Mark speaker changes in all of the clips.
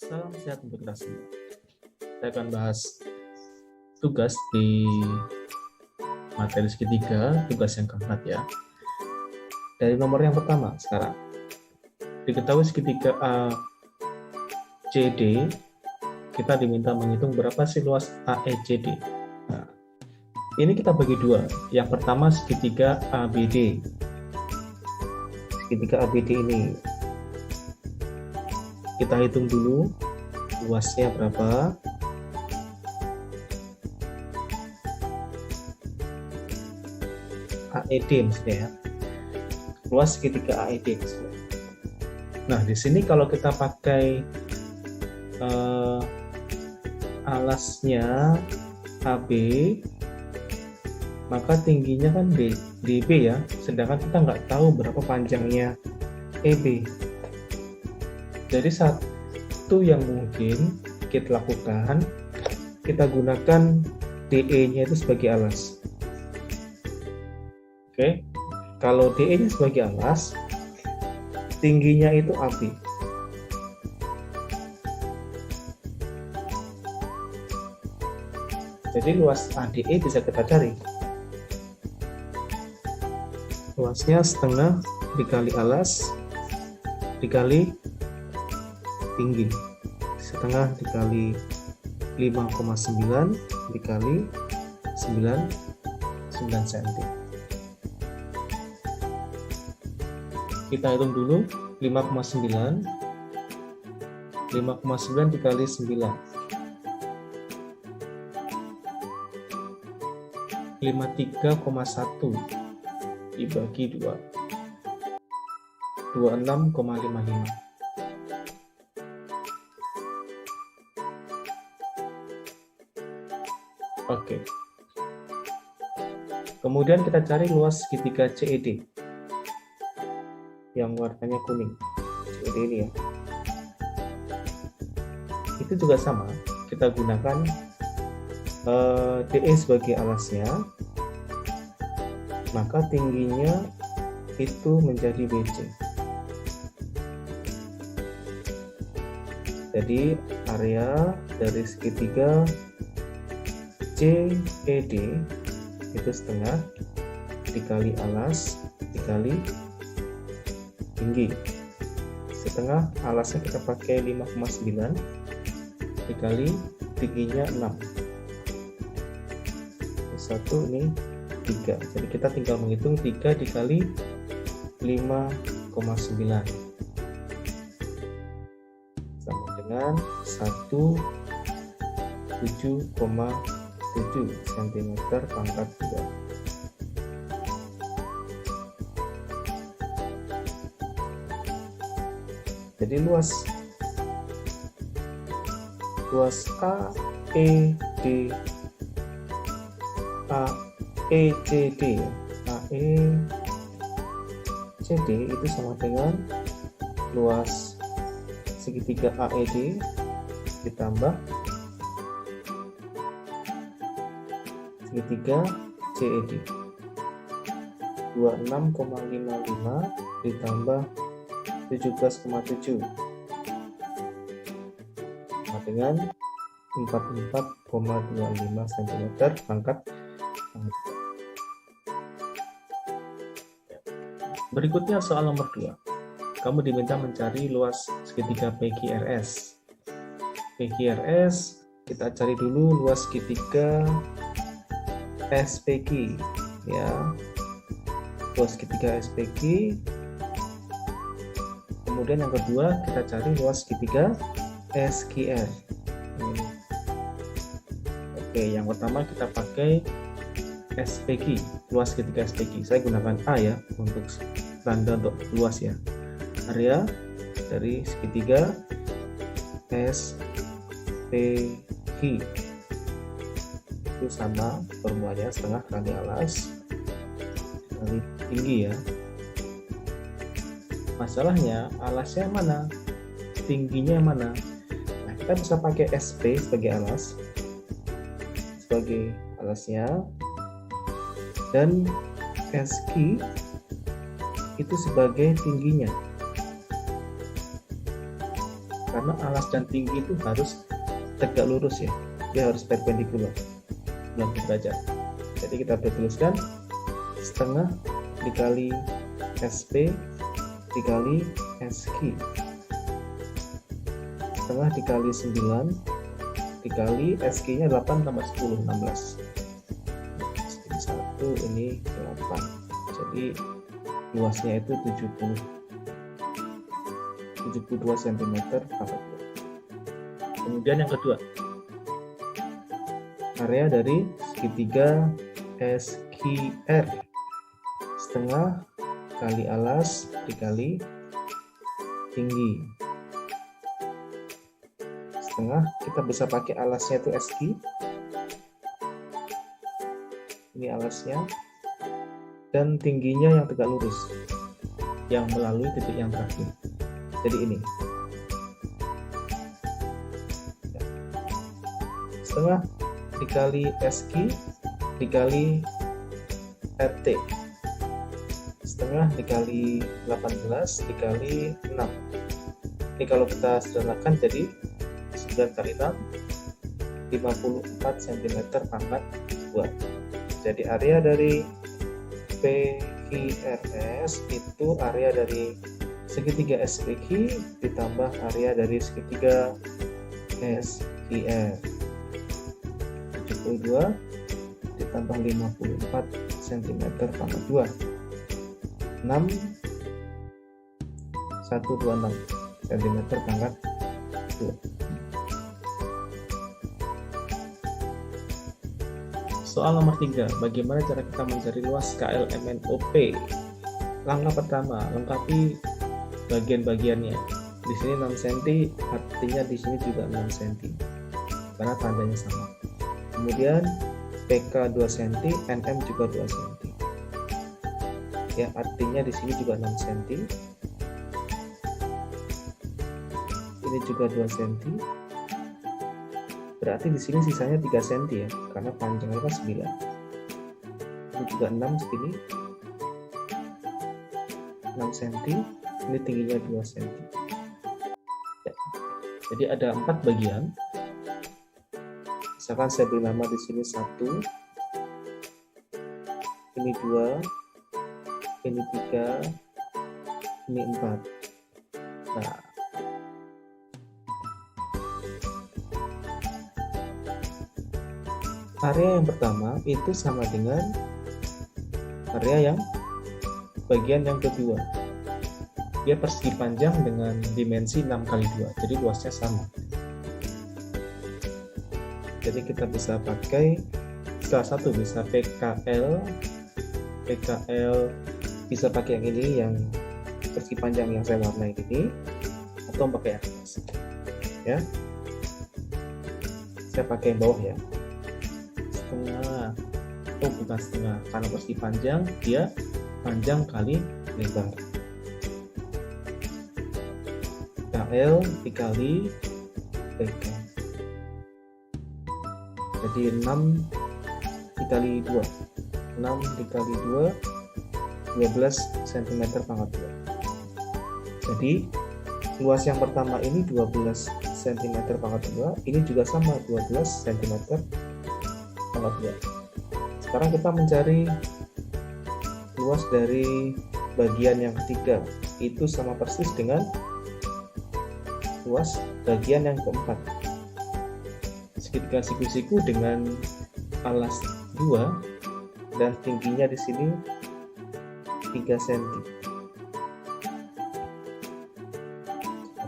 Speaker 1: Salam sehat untuk kita semua. Saya akan bahas tugas di materi segitiga, tugas yang keempat ya. Dari nomor yang pertama sekarang. Diketahui segitiga ACD, kita diminta menghitung berapa sih luas AECD. Nah, ini kita bagi dua. Yang pertama segitiga ABD. Segitiga ABD ini kita hitung dulu luasnya berapa. AED maksudnya ya. Luas segitiga AED maksudnya. Nah, di sini kalau kita pakai alasnya AB, maka tingginya kan DB ya, sedangkan kita nggak tahu berapa panjangnya EB. Jadi satu yang mungkin kita lakukan, kita gunakan DE-nya itu sebagai alas. Oke, kalau DE-nya sebagai alas, tingginya itu AB. Jadi luas ADE bisa kita cari. Luasnya setengah dikali alas dikali tinggi, setengah dikali 5,9 dikali 9 cm. Kita hitung dulu 5,9 dikali 9, 53,1 dibagi 2, 26,55. Oke. Kemudian kita cari luas segitiga CED yang warnanya kuning. CED ini ya. Itu juga sama. Kita gunakan DE sebagai alasnya. Maka tingginya itu menjadi BC. Jadi area dari segitiga CED itu setengah dikali alas dikali tinggi. Setengah alasnya kita pakai 5,9 dikali tingginya 6. Satu ini 3. Jadi kita tinggal menghitung 3 dikali 5,9 sama dengan 17,7 cm pangkat 2. Jadi luas AECD ya. AECD itu sama dengan luas segitiga AED ditambah segitiga CED. 26,55 ditambah 17,7 sama dengan 44,25 cm pangkat 2. Berikutnya soal nomor 2. Kamu diminta mencari luas segitiga PQRS. PQRS kita cari dulu luas segitiga SPQ ya. Luas segitiga SPQ. Kemudian yang kedua kita cari luas segitiga SQR. Oke, yang pertama kita pakai SPQ, luas segitiga SPQ. Saya gunakan A ya untuk tanda untuk luas ya. Area dari segitiga SPQ itu sama formulanya setengah kali alas kali tinggi ya. Masalahnya alasnya mana, tingginya mana. Nah, kita bisa pakai SP sebagai alasnya, dan SQ itu sebagai tingginya. karena alas dan tinggi itu harus tegak lurus ya, dia harus perpendikular 90 derajat. Jadi kita tuliskan setengah dikali SP dikali SQ, setengah dikali 9 dikali SQ nya 8 tambah 10 16, ini 8, jadi luasnya itu 72 cm pangkat 2. Kemudian yang kedua, area dari segitiga SQR, setengah kali alas dikali tinggi. Setengah, kita bisa pakai alasnya itu SQ, ini alasnya, dan tingginya yang tegak lurus yang melalui titik yang terakhir, jadi ini setengah dikali SQ dikali RT, setengah dikali 18 dikali 6. Ini kalau kita sederhanakan jadi 9 kali 6 54 cm pangkat 2. Jadi area dari PQRS itu area dari segitiga SPQ ditambah area dari segitiga SQR, 72 ditambah 54 cm pangkat 2, 126 cm pangkat 2. Soal nomor 3, bagaimana cara kita mencari luas KLMNOP? Langkah pertama, lengkapi bagian-bagiannya. Di sini 6 cm, artinya di sini juga 6 cm, karena tandanya sama. Kemudian PK 2 cm, NM juga 2 cm. Ya, artinya di sini juga 6 cm. Ini juga 2 cm. Berarti di sini sisanya 3 cm ya, karena panjangnya kan 9. Ini juga 6 segini, 6 cm. Ini tingginya 2 cm. Ya. Jadi ada 4 bagian. Misalkan saya beri nama di sini 1, ini 2, ini 3, ini 4. Nah, area yang pertama itu sama dengan area yang bagian yang kedua. Dia persegi panjang dengan dimensi 6 kali 2, jadi luasnya sama. Jadi kita bisa pakai salah satu, bisa PKL bisa pakai yang ini, yang persegi panjang yang saya warnai ini, atau pakai yang atas. Ya, saya pakai yang bawah ya. Setengah, oh bukan setengah, karena persegi panjang dia panjang kali lebar. KL dikali PK, jadi 6 dikali 2, 6 dikali 2, 12 cm pangkat 2. Jadi luas yang pertama ini 12 cm pangkat 2, ini juga sama 12 cm pangkat 2. Sekarang kita mencari luas dari bagian yang ketiga, itu sama persis dengan luas bagian yang keempat. Segitiga siku-siku dengan alas 2 dan tingginya di sini 3 cm.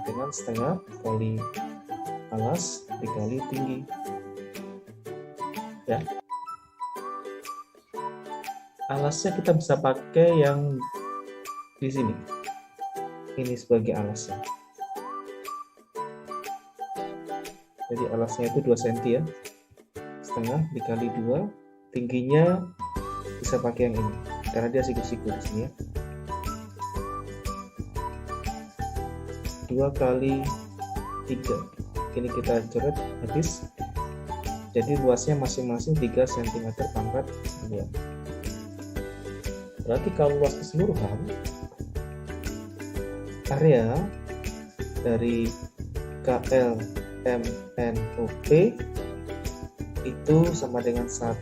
Speaker 1: Dengan setengah kali alas dikali tinggi. Ya. Alasnya kita bisa pakai yang di sini. Ini sebagai alasnya. Jadi alasnya itu 2 cm ya. Setengah dikali 2, tingginya bisa pakai yang ini karena dia siku-siku di sini ya. 2 kali 3. Ini kita coret habis. Jadi luasnya masing-masing 3 cm pangkat 2. Berarti kalau luas keseluruhan area dari KL MNOP itu sama dengan 1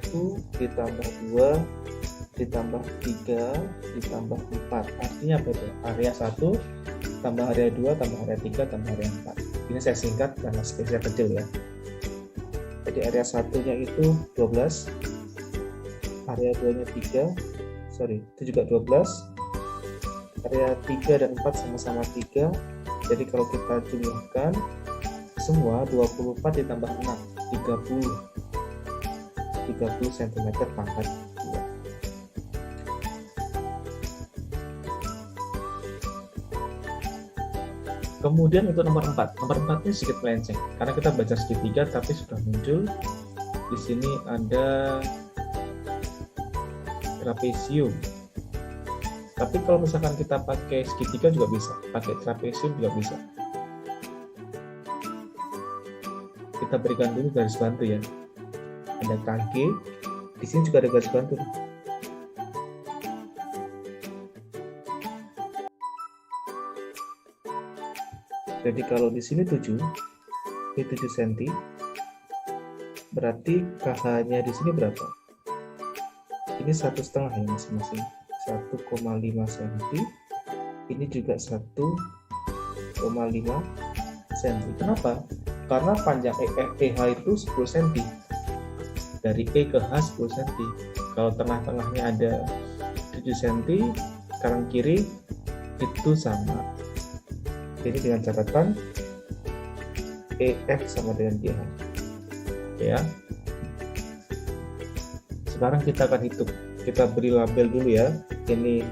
Speaker 1: ditambah 2 ditambah 3 ditambah 4. Artinya apa itu? Area 1 tambah area 2 tambah area 3 tambah area 4. Ini saya singkat karena spesial kecil ya. Jadi area 1-nya itu 12, area 2-nya 3, itu juga 12, area 3 dan 4 sama-sama 3. Jadi kalau kita jumlahkan semua 24 ditambah 6, 30 cm pangkat 2. Kemudian itu nomor 4. Nomor 4 ini sedikit melenceng karena kita baca segitiga tapi sudah muncul di sini ada trapesium. Tapi kalau misalkan kita pakai segitiga juga bisa, pakai trapesium juga bisa. Kita berikan dulu garis bantu ya. Ada KG, di sini juga ada garis bantu. Jadi kalau di sini 7, ini 7 cm, berarti KH-nya di sini berapa? Ini 1,5 ya masing-masing, 1,5 cm. Ini juga 1,5 cm. Kenapa? Karena panjang EH itu 10 cm. Dari E ke H 10 cm. Kalau tengah-tengahnya ada 7 cm, kanan kiri itu sama. Ini dengan catatan EF sama dengan GH. Ya. Sekarang kita akan hitung. Kita beri label dulu ya. Ini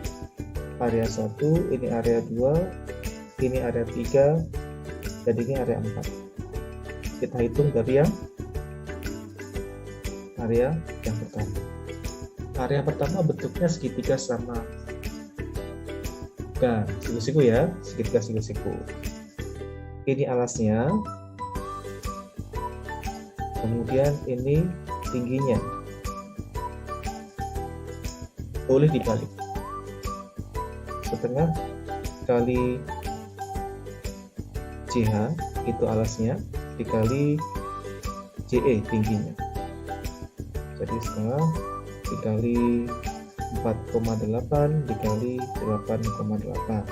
Speaker 1: area 1, ini area 2, ini area 3, dan ini area 4. Kita hitung dari area yang pertama. Area pertama bentuknya segitiga sama siku-siku ya, segitiga siku-siku. Ini alasnya, kemudian ini tingginya. Boleh dibalik. Setengah kali CH itu alasnya dikali JE tingginya. Jadi setengah dikali 4,8 dikali 8,8.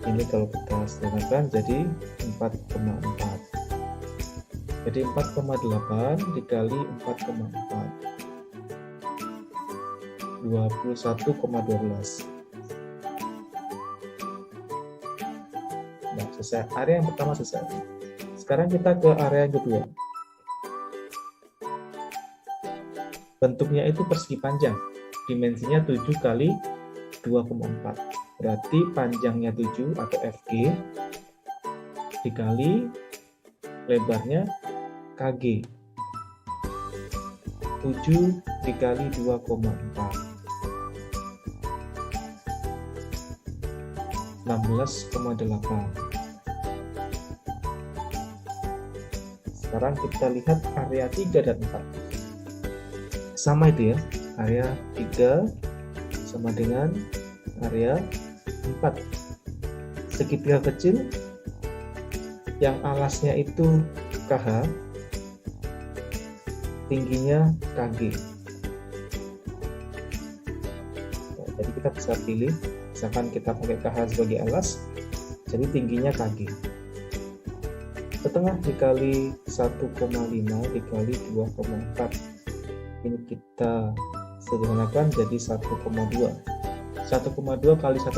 Speaker 1: Ini kalau kita sederhanakan jadi 4,4. Jadi 4,8 dikali 4,4. 21,12. Nah, selesai. Area yang pertama selesai. Sekarang kita ke area yang kedua. Bentuknya itu persegi panjang. Dimensinya 7 kali 2,4. Berarti panjangnya 7 atau FG dikali lebarnya KG. 7 dikali 2,4. 16,8. Sekarang kita lihat area 3 dan 4. Sama itu ya. Area 3 sama dengan area 4. Segitiga kecil yang alasnya itu KH, tingginya KG. Nah, jadi kita bisa pilih, misalkan kita pakai KH sebagai alas, jadi tingginya KG. Setengah dikali 1,5 dikali 2,4. Ini kita sederhanakan jadi 1,2. 1,2 kali 1,5.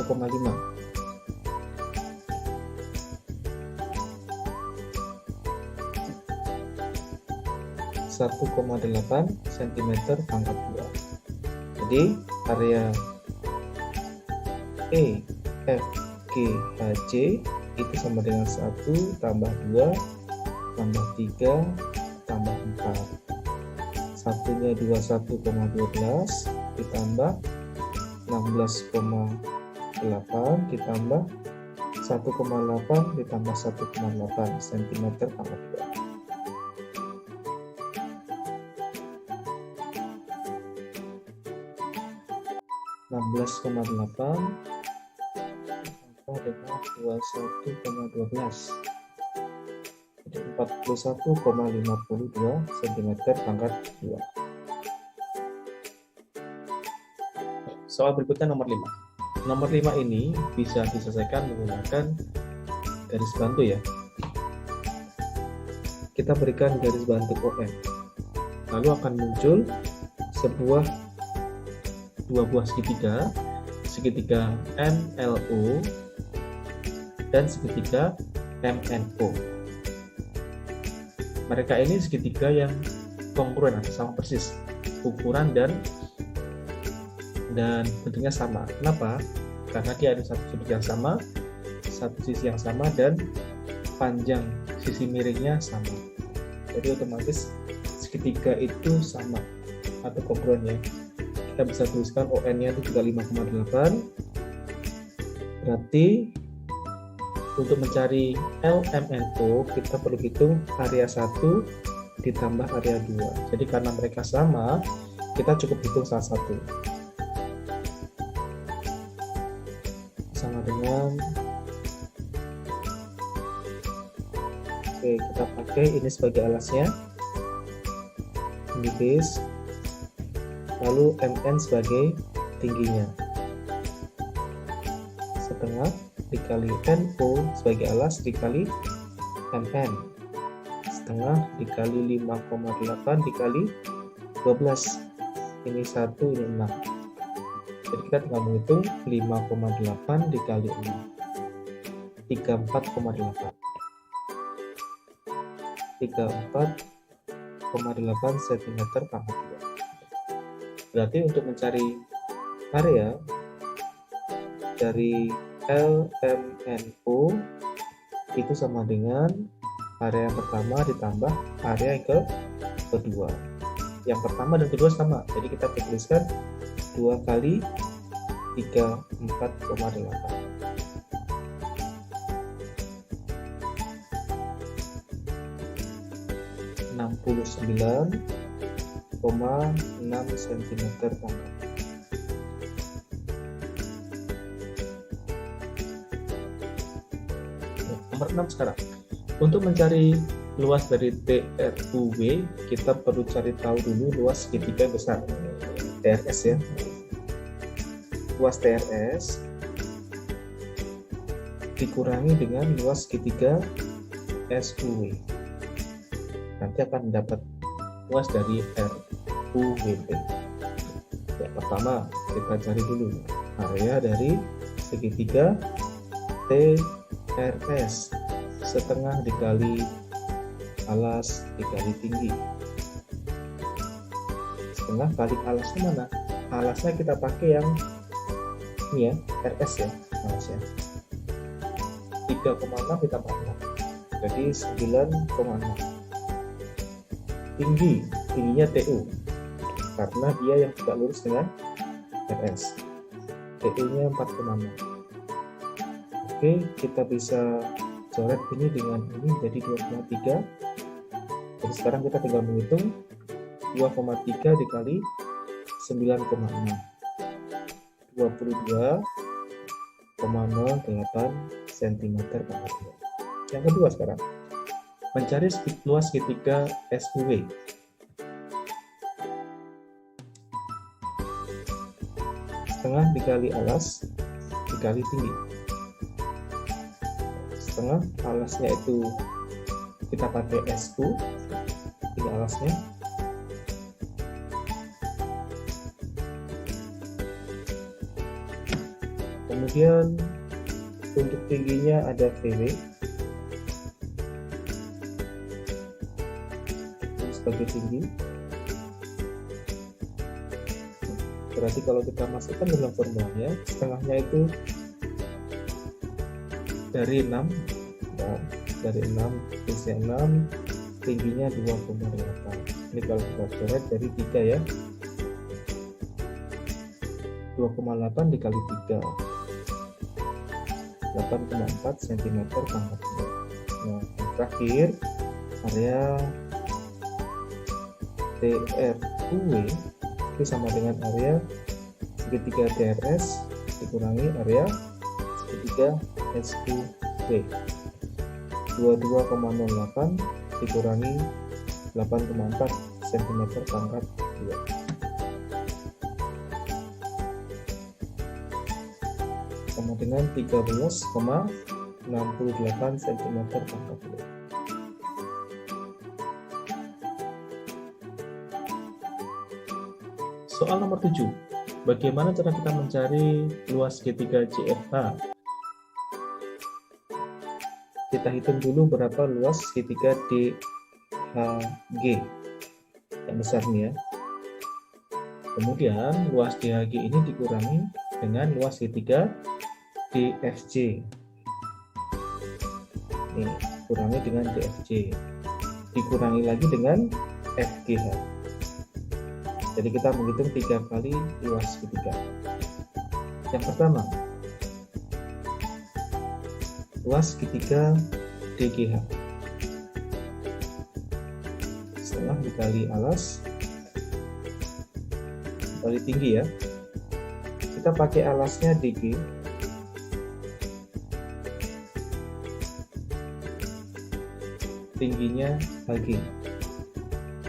Speaker 1: 1,8 cm pangkat 2. Jadi area E, F, G, H, J itu sama dengan 1 tambah 2 tambah 3 tambah 4. Satunya 21,12 ditambah 16,8 ditambah 1,8 ditambah 1,8 cm pangkat 2. 16,8 ditambah dengan 21,12. 41,52 cm pangkat 2. Soal berikutnya nomor 5. Nomor 5 ini bisa diselesaikan menggunakan garis bantu ya. Kita berikan garis bantu OM. Lalu akan muncul dua buah segitiga MLO dan segitiga MNO. Mereka ini segitiga yang kongruen atau sama persis ukuran dan bentuknya sama. Kenapa? Karena dia ada satu sudut yang sama, satu sisi yang sama, dan panjang sisi miringnya sama. Jadi otomatis segitiga itu sama atau kongruen ya. Kita bisa tuliskan ON-nya itu juga 5,8. Berarti untuk mencari LMNO kita perlu hitung area 1 ditambah area 2. Jadi karena mereka sama, kita cukup hitung salah satu. Sama dengan, oke, kita pakai ini sebagai alasnya, ini base, lalu MN sebagai tingginya, setengah dikali NO sebagai alas dikali MN, setengah dikali 5,8 dikali 12, ini 1, ini 6. Jadi kita tinggal menghitung 5,8 dikali 6, 34,8 cm pangkat 2. Berarti untuk mencari area dari LMNO itu sama dengan area yang pertama ditambah area yang kedua. Yang pertama dan kedua sama, jadi kita tuliskan 2 kali 34,8. 69,6 cm pangkat. Nomor 6 sekarang. Untuk mencari luas dari TRUW, kita perlu cari tahu dulu luas segitiga besar TRS ya. Luas TRS dikurangi dengan luas segitiga SUW. Nanti akan mendapat luas dari RUWP. Ya, pertama kita cari dulu area dari segitiga TRS, setengah dikali alas dikali tinggi. Setengah kali alasnya mana? Alasnya kita pakai yang ini ya, RS ya, alasnya 3,6 ditambah 6, jadi 9,6. Tingginya TU, karena dia yang tidak lurus dengan RS. TU-nya 4,6. Oke, kita bisa coret ini dengan ini jadi 2,3. Jadi sekarang kita tinggal menghitung 2,3 dikali 9,6, 22,08 cm pangkat 2. Yang kedua sekarang, mencari luas segitiga SUW. Setengah dikali alas dikali tinggi. Setengah alasnya itu kita pakai SU, ini alasnya. Kemudian untuk tingginya ada VW sebagai tinggi. Berarti kalau kita masukkan dalam formulanya, setengahnya itu dari 6, nah, dari 6 plus 6, tingginya 2,8. Ini kalau kita coret dari 3 ya, 2,8 dikali 3, 8,4 cm pangkat 2. Nah, yang terakhir area TRUW itu sama dengan area segitiga TRS dikurangi area segitiga SUW. 22,08 dikurangi 8,4 cm pangkat 2. Sama dengan 13,68 cm pangkat 2. Soal nomor 7. Bagaimana cara kita mencari luas G3 CFH? Kita hitung dulu berapa luas G3 DHG yang besar nih ya. Kemudian luas DHG ini dikurangi dengan luas G3 DFG. Ini kurangi dengan DFG. Dikurangi lagi dengan FGH. Jadi kita menghitung 3 kali luas G3. Yang pertama, luas G3 DGH. Setelah dikali alas, dikali tinggi ya. Kita pakai alasnya DG. Tingginya HG.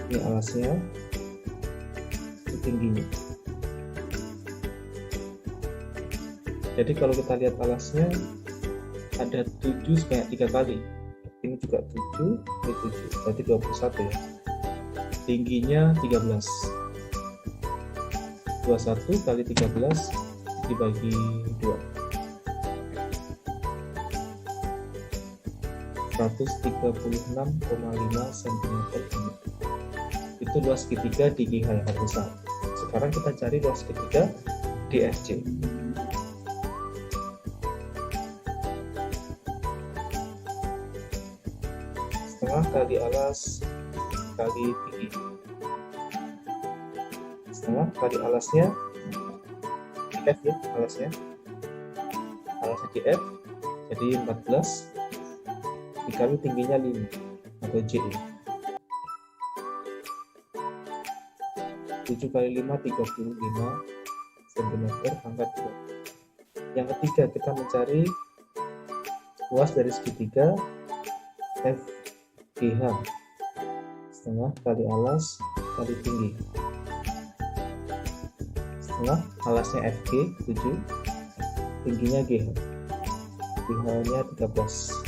Speaker 1: Ini alasnya, itu tingginya. Jadi kalau kita lihat alasnya, ada 7 sebanyak 3 kali. Ini juga 7, ini 7, berarti 21 ya. Tingginya 13. 21 kali 13 dibagi 2. 136,5 cm. Itu luas G3 DGH yang paling besar. Sekarang kita cari luas G3 DFG. Setengah kali alas kali tinggi. Setengah kali alasnya DF ya, alasnya DF, jadi 14 dikali tingginya 5 atau J. 7 kali 5 35 cm pangkat 2. Yang ketiga, kita mencari luas dari segitiga FGH. Setengah kali alas kali tinggi. Setengah alasnya FG 7, tingginya GH. GH-nya 13.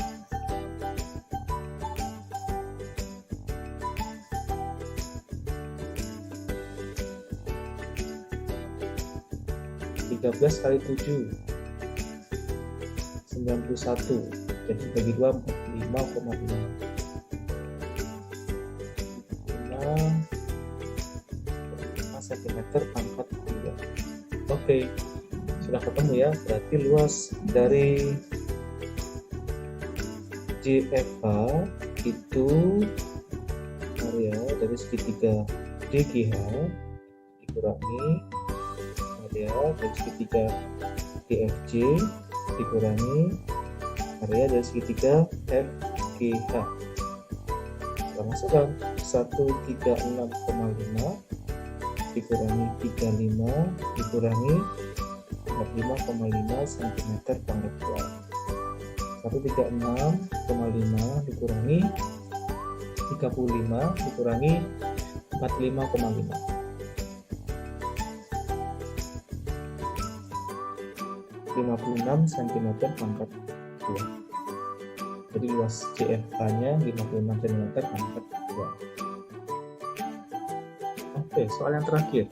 Speaker 1: Kali 7 91, jadi bagi 2 5,5 cm pangkat 2. Oke, sudah ketemu ya. Berarti luas dari JFH itu area dari segitiga DGH dikurangi area dari segitiga DFG dikurangi area dari segitiga FGH. Kita masukkan 136,5 dikurangi 35 dikurangi 45,5 cm pangkat 2. 136,5 dikurangi 35 dikurangi 45,5. 56 cm pangkat 2. Jadi luas CFH-nya 56 cm pangkat 2. Oke, soal yang terakhir.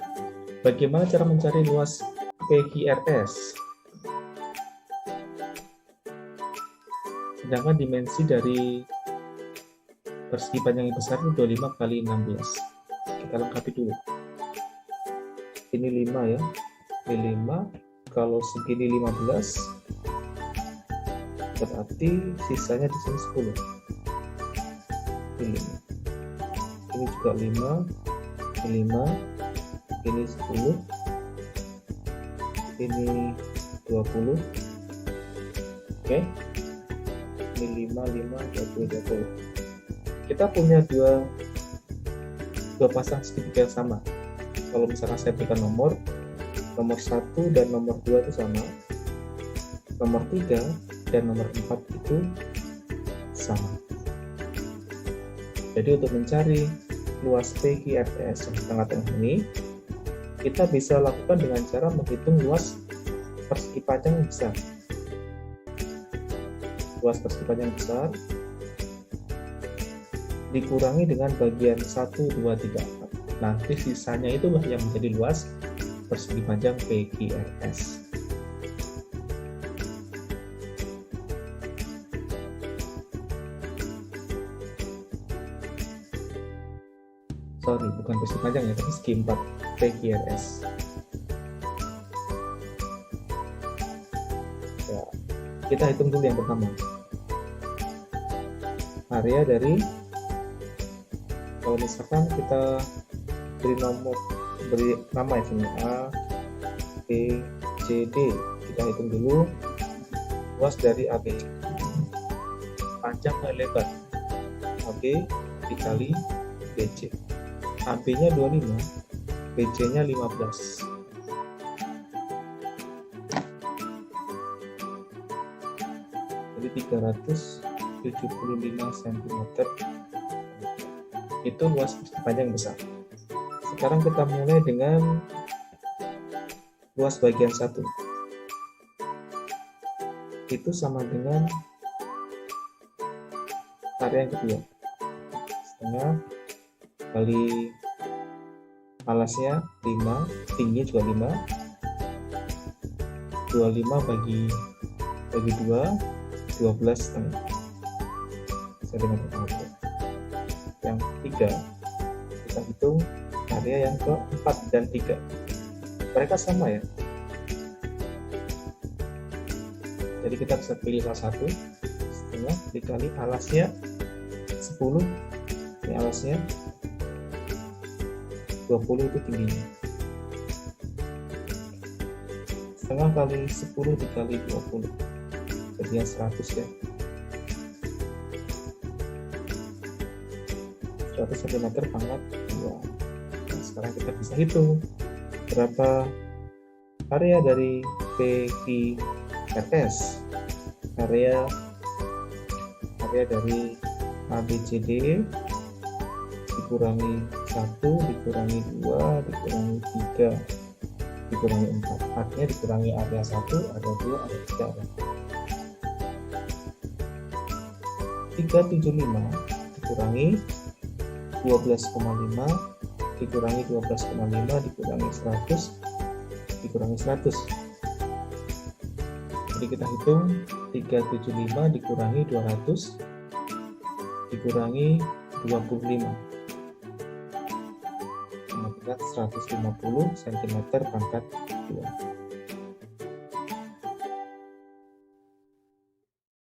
Speaker 1: Bagaimana cara mencari luas PQRS? Sedangkan dimensi dari persegi panjang yang besar itu 25 kali 16. Kita lengkapi dulu. Ini 5 ya. Ini 5. Kalau segini 15, berarti sisanya di sini 10. Ini juga 5, ini 5, ini 10, ini 20. Oke, ini 5, 20. Kita punya dua pasang segitiga yang sama. Kalau misalkan saya berikan nomor 1 dan nomor 2 itu sama, nomor 3 dan nomor 4 itu sama. Jadi untuk mencari luas PQRS yang di tengah-tengah ini, kita bisa lakukan dengan cara menghitung luas persegi panjang yang besar. Luas persegi panjang besar dikurangi dengan bagian 1, 2, 3, 4. Nanti sisanya itulah yang menjadi luas persegi panjang PQRS. Sorry, bukan persegi panjang ya, tapi segi 4 PQRS. Ya, kita hitung dulu yang pertama. Area dari, kalau misalkan kita beri nama ya sini, A, B, C, D. Kita hitung dulu luas dari AB. Panjang dan lebar AB dikali BC. AB-nya 25, BC-nya 15. Jadi 375 cm. Itu luas persegi panjang besar. Sekarang kita mulai dengan luas bagian 1. Itu sama dengan area yang kedua. Setengah kali alasnya 5, tingginya juga 5. 25 bagi 2, 12 setengah. Cm. Yang ketiga, kita hitung area yang keempat dan 3. Mereka sama ya. Jadi kita bisa pilih salah satu. Setengah dikali alasnya 10. Ini alasnya 20 itu tingginya. Setengah kali 10 dikali 20. Jadinya 100 ya. 100 cm pangkat 2. Nah, sekarang kita bisa hitung berapa area dari PQRS. Area dari ABCD dikurangi 1, dikurangi 2, dikurangi 3, dikurangi 4. Artinya dikurangi area 1, area 2, area 3, area 4. 375 dikurangi 12,5, dikurangi 12,5, dikurangi 100, dikurangi 100. Jadi kita hitung 375 dikurangi 200, dikurangi 25. Berat 150 cm pangkat 2.